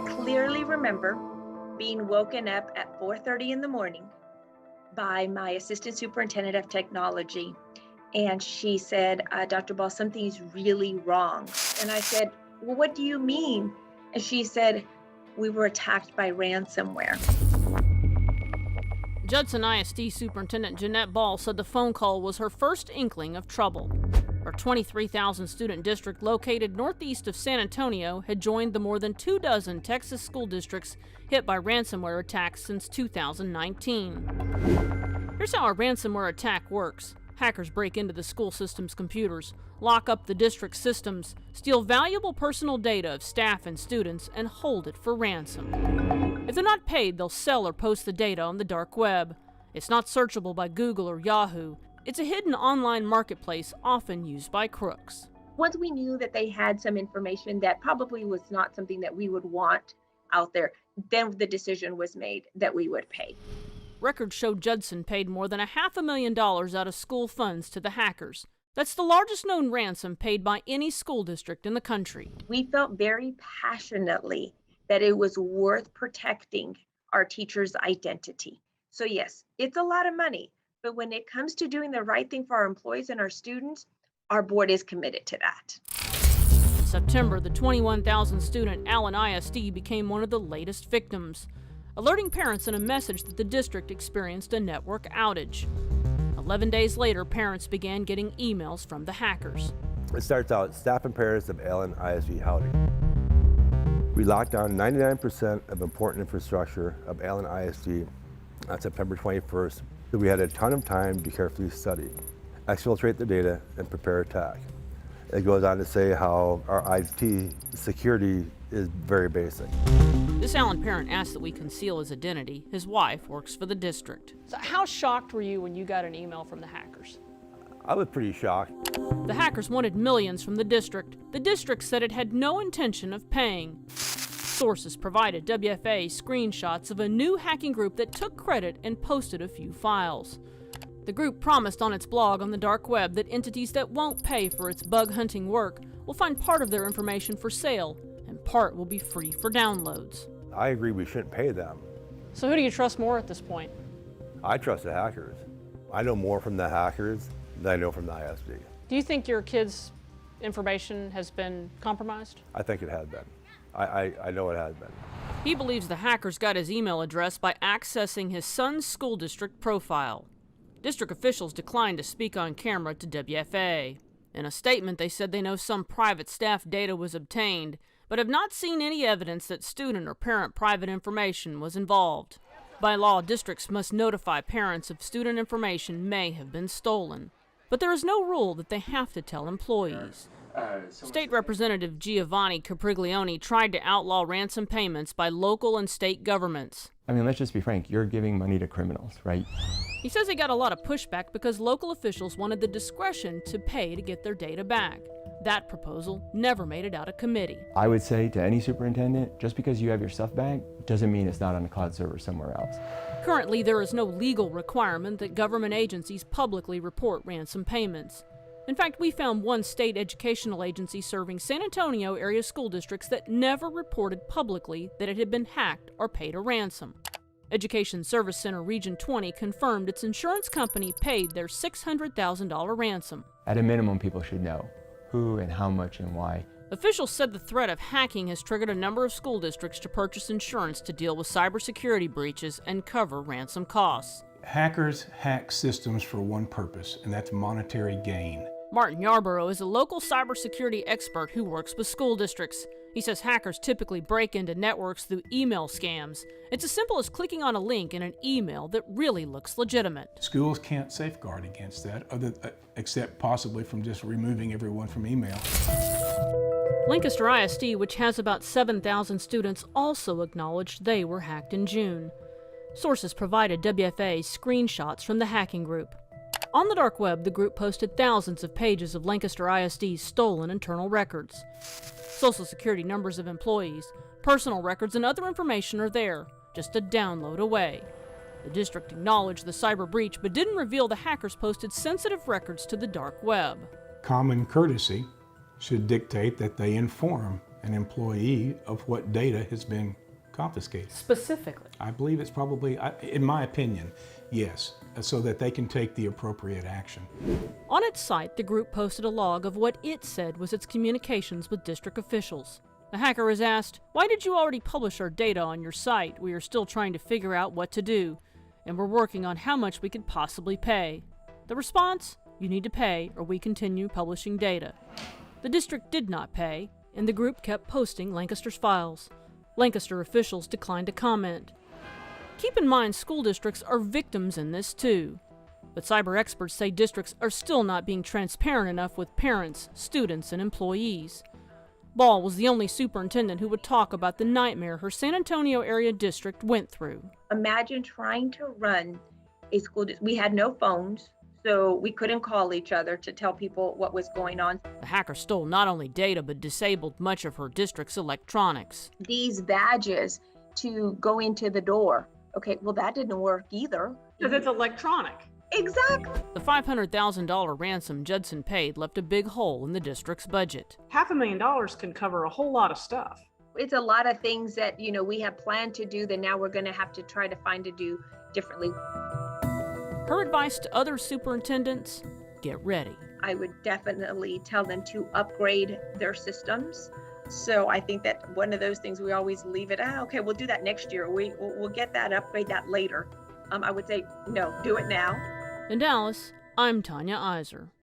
clearly remember being woken up at 4:30 in the morning by my assistant superintendent of technology. And she said, Dr. Ball, something's really wrong. And I said, well, what do you mean? And she said, we were attacked by ransomware. Judson ISD Superintendent Jeanette Ball said the phone call was her first inkling of trouble. Her 23,000 student district located northeast of San Antonio had joined the more than 24 Texas school districts hit by ransomware attacks since 2019. Here's how a ransomware attack works. Hackers break into the school system's computers, lock up the district's systems, steal valuable personal data of staff and students, and hold it for ransom. If they're not paid, they'll sell or post the data on the dark web. It's not searchable by Google or Yahoo. It's a hidden online marketplace often used by crooks. Once we knew that they had some information that probably was not something that we would want out there, then the decision was made that we would pay. Records show Judson paid more than $500,000 out of school funds to the hackers. That's the largest known ransom paid by any school district in the country. We felt very passionately that it was worth protecting our teachers' identity. So yes, it's a lot of money, but when it comes to doing the right thing for our employees and our students, our board is committed to that. In September, the 21,000 student Allen ISD became one of the latest victims, alerting parents in a message that the district experienced a network outage. 11 days later, parents began getting emails from the hackers. It starts out, staff and parents of Allen ISD howdy. We locked down 99% of important infrastructure of Allen ISD on September 21st, so we had a ton of time to carefully study, exfiltrate the data, and prepare attack. It goes on to say how our IT security is very basic. This Allen parent asked that we conceal his identity. His wife works for the district. So how shocked were you when you got an email from the hackers? I was pretty shocked. The hackers wanted millions from the district. The district said it had no intention of paying. Sources provided WFA screenshots of a new hacking group that took credit and posted a few files. The group promised on its blog on the dark web that entities that won't pay for its bug hunting work will find part of their information for sale, and part will be free for downloads. I agree we shouldn't pay them. So who do you trust more at this point? I trust the hackers. I know more from the hackers than I know from the ISD. Do you think your kids' information has been compromised? I think it has been. I know it has been. He believes the hackers got his email address by accessing his son's school district profile. District officials declined to speak on camera to WFA. In a statement, they said they know some private staff data was obtained, but have not seen any evidence that student or parent private information was involved. By law, districts must notify parents if student information may have been stolen. But there is no rule that they have to tell employees. State Representative Giovanni Capriglione tried to outlaw ransom payments by local and state governments. I mean, let's just be frank, you're giving money to criminals, right? He says he got a lot of pushback because local officials wanted the discretion to pay to get their data back. That proposal never made it out of committee. I would say to any superintendent, just because you have your stuff back doesn't mean it's not on a cloud server somewhere else. Currently, there is no legal requirement that government agencies publicly report ransom payments. In fact, we found one state educational agency serving San Antonio area school districts that never reported publicly that it had been hacked or paid a ransom. Education Service Center Region 20 confirmed its insurance company paid their $600,000 ransom. At a minimum, people should know who and how much and why. Officials said the threat of hacking has triggered a number of school districts to purchase insurance to deal with cybersecurity breaches and cover ransom costs. Hackers hack systems for one purpose, and that's monetary gain. Martin Yarborough is a local cybersecurity expert who works with school districts. He says hackers typically break into networks through email scams. It's as simple as clicking on a link in an email that really looks legitimate. Schools can't safeguard against that, except possibly from just removing everyone from email. Lancaster ISD, which has about 7,000 students, also acknowledged they were hacked in June. Sources provided WFA screenshots from the hacking group. On the dark web, the group posted thousands of pages of Lancaster ISD's stolen internal records. Social Security numbers of employees, personal records, and other information are there, just a download away. The district acknowledged the cyber breach, but didn't reveal the hackers posted sensitive records to the dark web. Common courtesy should dictate that they inform an employee of what data has been confiscated. Specifically. I believe it's probably, in my opinion, yes, so that they can take the appropriate action. On its site, the group posted a log of what it said was its communications with district officials. The hacker is asked, "Why did you already publish our data on your site? We are still trying to figure out what to do, and we're working on how much we could possibly pay." The response? You need to pay or we continue publishing data. The district did not pay, and the group kept posting Lancaster's files. Lancaster officials declined to comment. Keep in mind, school districts are victims in this too. But cyber experts say districts are still not being transparent enough with parents, students, and employees. Ball was the only superintendent who would talk about the nightmare her San Antonio area district went through. Imagine trying to run a school district. We had no phones, so we couldn't call each other to tell people what was going on. The hacker stole not only data but disabled much of her district's electronics. These badges to go into the door. Okay, well, that didn't work either. Because it's electronic. Exactly. The $500,000 ransom Judson paid left a big hole in the district's budget. $500,000 can cover a whole lot of stuff. It's a lot of things that, we have planned to do that now we're going to have to try to find to do differently. Her advice to other superintendents: get ready. I would definitely tell them to upgrade their systems. So I think that one of those things we always leave it, okay, we'll do that next year. We'll get that, upgrade that later. I would say, no, do it now. In Dallas, I'm Tanya Iser.